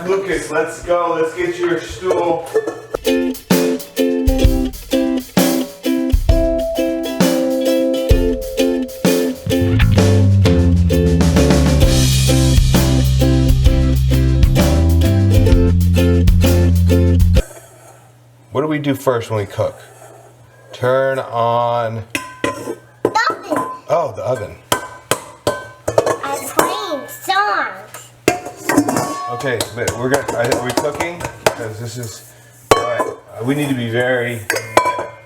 Lucas, let's go. Let's get your stool. What do we do first when we cook? Turn on... The oven. Oh, the oven. I'm playing songs. Okay, but are we cooking? Because this is, all right, we need to be very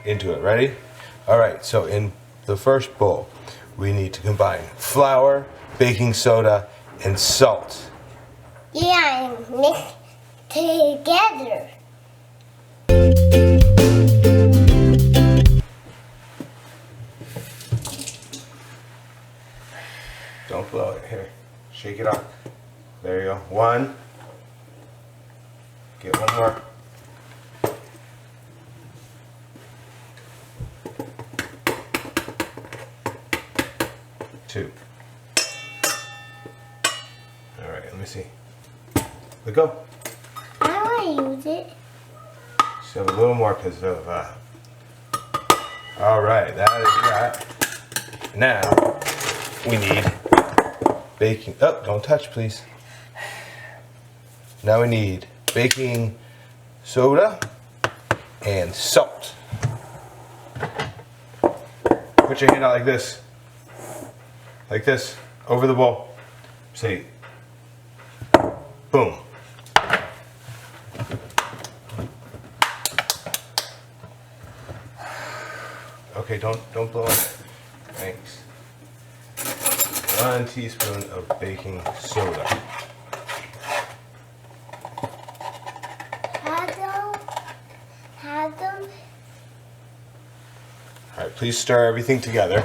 into it. Ready? All right, so in the first bowl, we need to combine flour, baking soda, and salt. Yeah, and mix together. Don't blow it. Here, shake it off. There you go. One. Get one more. Two. All right, let me see. Let go. I want to use it. Just have a little more because of. All right, that is that. Now we need baking. Oh, don't touch, please. Now we need baking soda and salt. Put your hand out like this. Like this. Over the bowl. Say, boom. Okay, don't blow it. Thanks. 1 teaspoon of baking soda. Have them. All right, please stir everything together.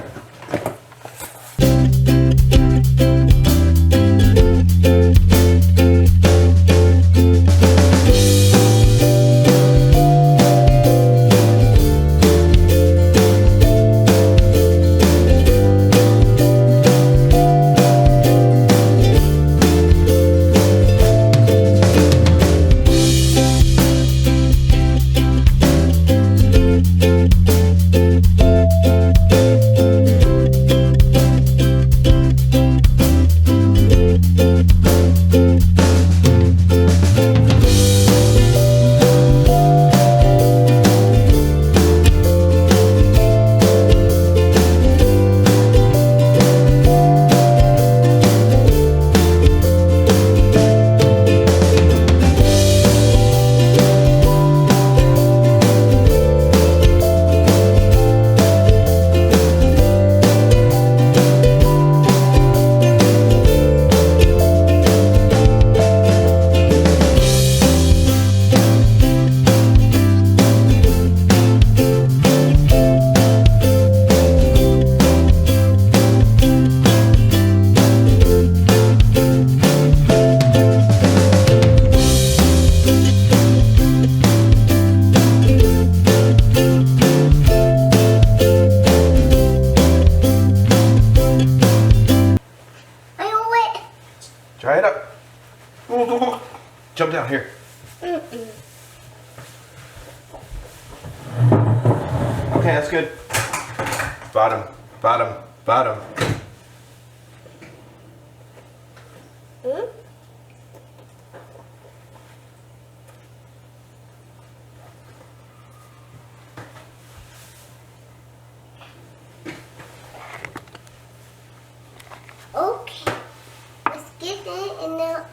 Try it up. Jump down here. Okay, that's good. Bottom, bottom, bottom. Okay. Let's get it in the.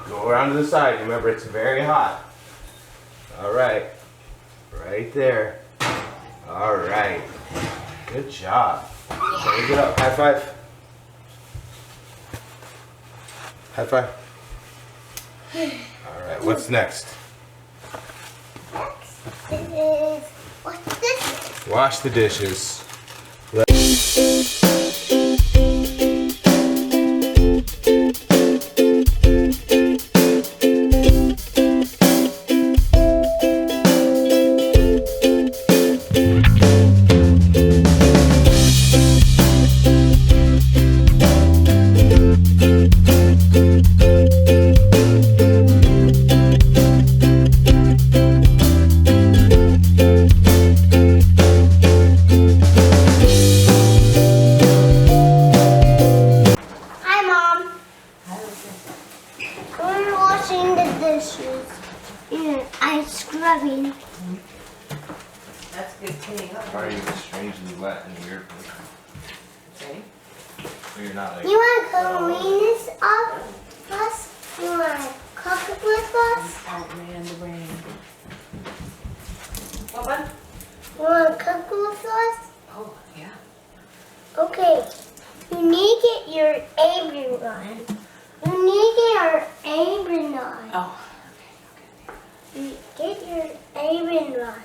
Go around to the side. Remember, it's very hot. All right. Right there. All right. Good job. Raise it up. High five. High five. All right. What's next? What's this? Wash the dishes. dishes. And I'm scrubbing. That's good cleaning up. Are you strangely wet and weird? See? So you're not like. You want to clean this up first? You want to cook it with us? Outran the rain. What one? You want to cook with us? Oh, yeah. Okay. You need to get your apron on. You need to get your apron on. Oh. You get your apron on.